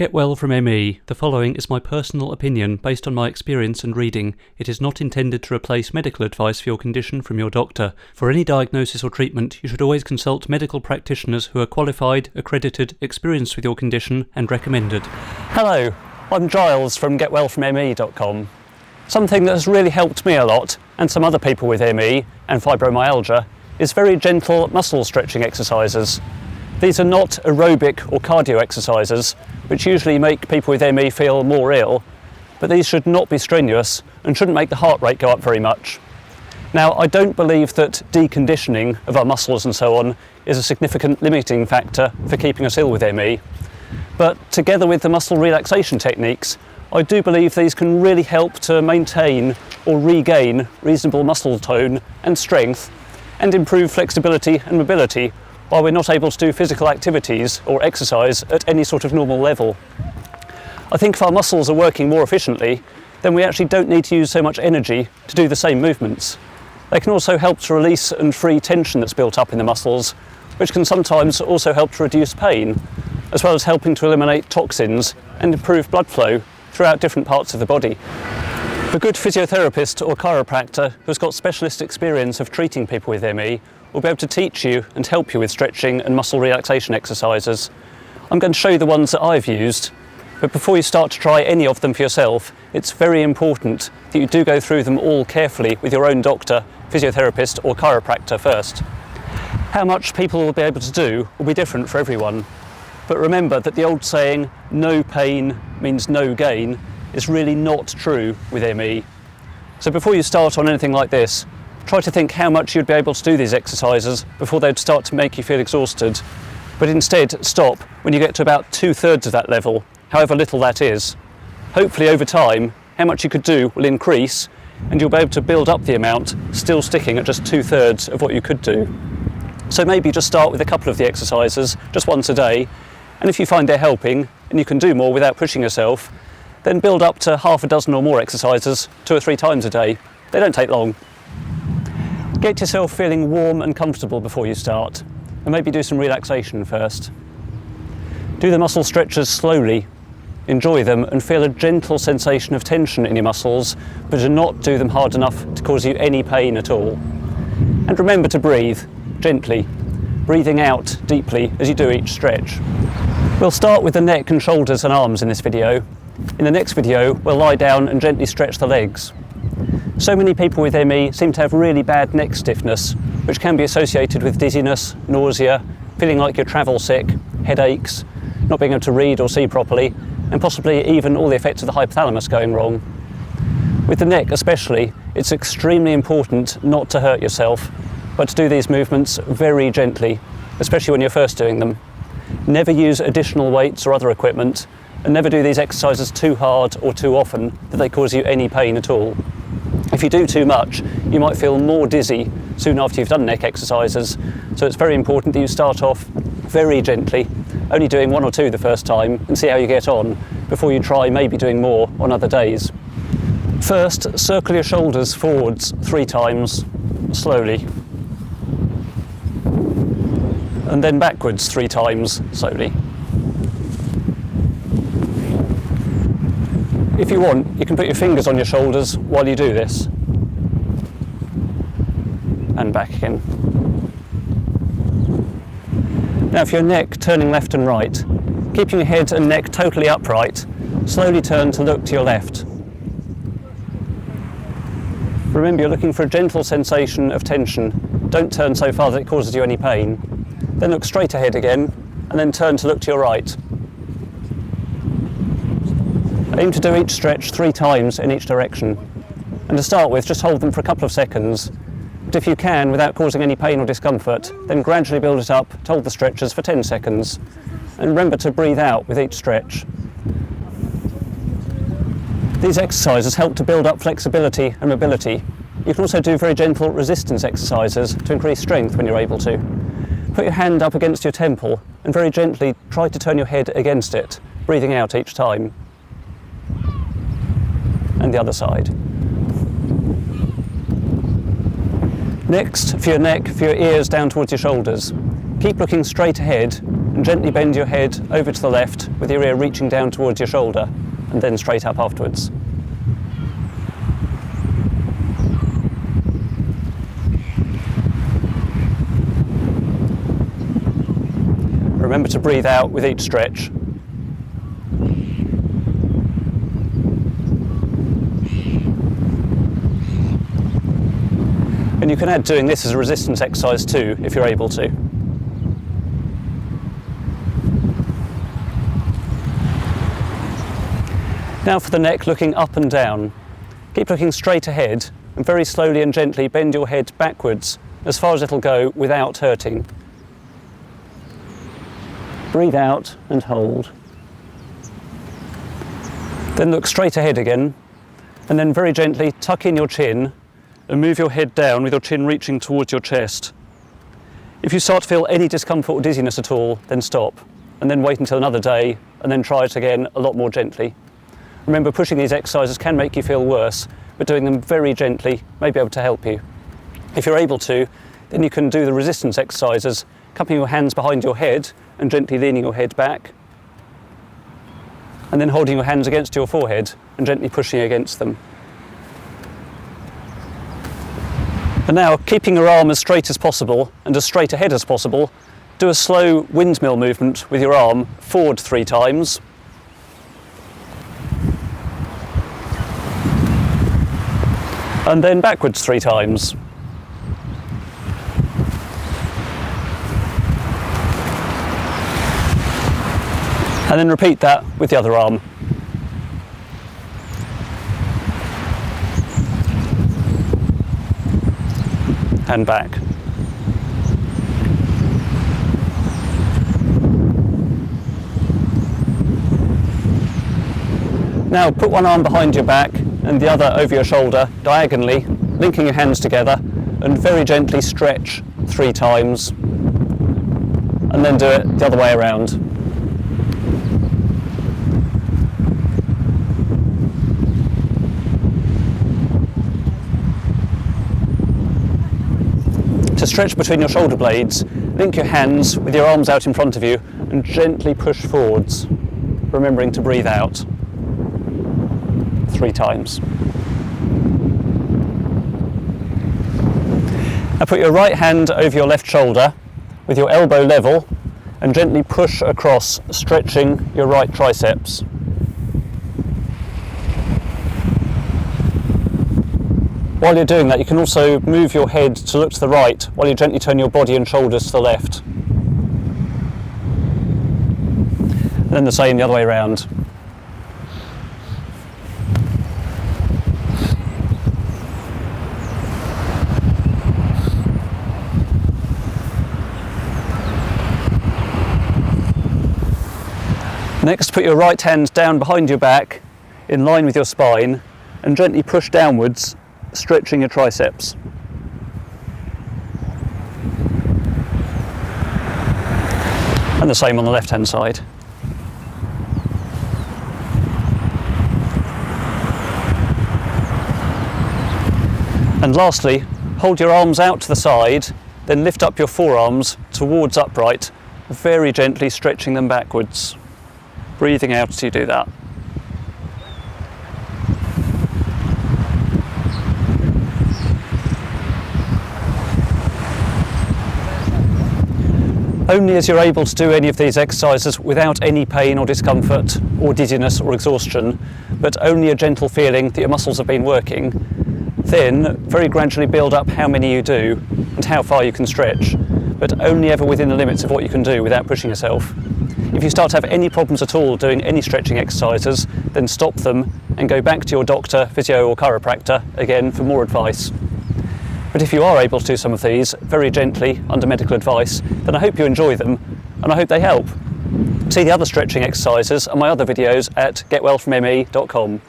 Get well from ME. The following is my personal opinion based on my experience and reading. It is not intended to replace medical advice for your condition from your doctor. For any diagnosis or treatment, you should always consult medical practitioners who are qualified, accredited, experienced with your condition and recommended. Hello, I'm Giles from getwellfromme.com. Something that has really helped me a lot, and some other people with ME and fibromyalgia, is very gentle muscle stretching exercises. These are not aerobic or cardio exercises, which usually make people with ME feel more ill, but these should not be strenuous and shouldn't make the heart rate go up very much. Now, I don't believe that deconditioning of our muscles and so on is a significant limiting factor for keeping us ill with ME, but together with the muscle relaxation techniques, I do believe these can really help to maintain or regain reasonable muscle tone and strength and improve flexibility and mobility while we're not able to do physical activities or exercise at any sort of normal level. I think if our muscles are working more efficiently, then we actually don't need to use so much energy to do the same movements. They can also help to release and free tension that's built up in the muscles, which can sometimes also help to reduce pain, as well as helping to eliminate toxins and improve blood flow throughout different parts of the body. A good physiotherapist or chiropractor who's got specialist experience of treating people with ME will be able to teach you and help you with stretching and muscle relaxation exercises. I'm going to show you the ones that I've used, but before you start to try any of them for yourself, it's very important that you do go through them all carefully with your own doctor, physiotherapist or chiropractor first. How much people will be able to do will be different for everyone, but remember that the old saying, no pain means no gain, is really not true with ME. So before you start on anything like this, try to think how much you'd be able to do these exercises before they'd start to make you feel exhausted, but instead stop when you get to about 2/3 of that level, however little that is. Hopefully over time, how much you could do will increase and you'll be able to build up the amount, still sticking at just 2/3 of what you could do. So maybe just start with a couple of the exercises, just once a day, and if you find they're helping and you can do more without pushing yourself, then build up to half a dozen or more exercises 2 or 3 times a day. They don't take long. Get yourself feeling warm and comfortable before you start, and maybe do some relaxation first. Do the muscle stretches slowly, enjoy them and feel a gentle sensation of tension in your muscles, but do not do them hard enough to cause you any pain at all. And remember to breathe gently, breathing out deeply as you do each stretch. We'll start with the neck and shoulders and arms in this video. In the next video, we'll lie down and gently stretch the legs. So many people with ME seem to have really bad neck stiffness, which can be associated with dizziness, nausea, feeling like you're travel sick, headaches, not being able to read or see properly, and possibly even all the effects of the hypothalamus going wrong. With the neck especially, it's extremely important not to hurt yourself, but to do these movements very gently, especially when you're first doing them. Never use additional weights or other equipment, and never do these exercises too hard or too often that they cause you any pain at all. If you do too much, you might feel more dizzy soon after you've done neck exercises, so it's very important that you start off very gently, only doing 1 or 2 the first time and see how you get on before you try maybe doing more on other days. First, circle your shoulders forwards 3 times, slowly, and then backwards 3 times, slowly. If you want, you can put your fingers on your shoulders while you do this. And back again. Now for your neck, turning left and right, keeping your head and neck totally upright, slowly turn to look to your left. Remember, you're looking for a gentle sensation of tension. Don't turn so far that it causes you any pain. Then look straight ahead again, and then turn to look to your right. Aim to do each stretch 3 times in each direction. And to start with, just hold them for a couple of seconds. But if you can, without causing any pain or discomfort, then gradually build it up to hold the stretches for 10 seconds. And remember to breathe out with each stretch. These exercises help to build up flexibility and mobility. You can also do very gentle resistance exercises to increase strength when you're able to. Put your hand up against your temple and very gently try to turn your head against it, breathing out each time. And the other side. Next, for your neck, for your ears down towards your shoulders. Keep looking straight ahead and and gently bend your head over to the left with your ear reaching down towards your shoulder, and then straight up afterwards. Remember to breathe out with each stretch. And you can add doing this as a resistance exercise too, if you're able to. Now for the neck, looking up and down. Keep looking straight ahead and very slowly and gently bend your head backwards as far as it'll go without hurting. Breathe out and hold. Then look straight ahead again, and then very gently tuck in your chin and move your head down with your chin reaching towards your chest. If you start to feel any discomfort or dizziness at all, then stop, and then wait until another day, and then try it again a lot more gently. Remember, pushing these exercises can make you feel worse, but doing them very gently may be able to help you. If you're able to, then you can do the resistance exercises, cupping your hands behind your head and gently leaning your head back, and then holding your hands against your forehead and gently pushing against them. And now, keeping your arm as straight as possible and as straight ahead as possible, do a slow windmill movement with your arm forward 3 times, and then backwards 3 times. And then repeat that with the other arm. And back. Now put one arm behind your back and the other over your shoulder diagonally, linking your hands together, and very gently stretch 3 times, and then do it the other way around. To stretch between your shoulder blades, link your hands with your arms out in front of you and gently push forwards, remembering to breathe out 3 times. Now put your right hand over your left shoulder with your elbow level and gently push across, stretching your right triceps. While you're doing that, you can also move your head to look to the right while you gently turn your body and shoulders to the left. And then the same the other way around. Next, put your right hand down behind your back in line with your spine and gently push downwards, stretching your triceps. And the same on the left hand side. And lastly, hold your arms out to the side, then lift up your forearms towards upright, very gently stretching them backwards. Breathing out as you do that. Only as you're able to do any of these exercises without any pain or discomfort or dizziness or exhaustion, but only a gentle feeling that your muscles have been working, then very gradually build up how many you do and how far you can stretch, but only ever within the limits of what you can do without pushing yourself. If you start to have any problems at all doing any stretching exercises, then stop them and go back to your doctor, physio or chiropractor again for more advice. But if you are able to do some of these very gently under medical advice, then I hope you enjoy them and I hope they help. See the other stretching exercises and my other videos at getwellfromme.com.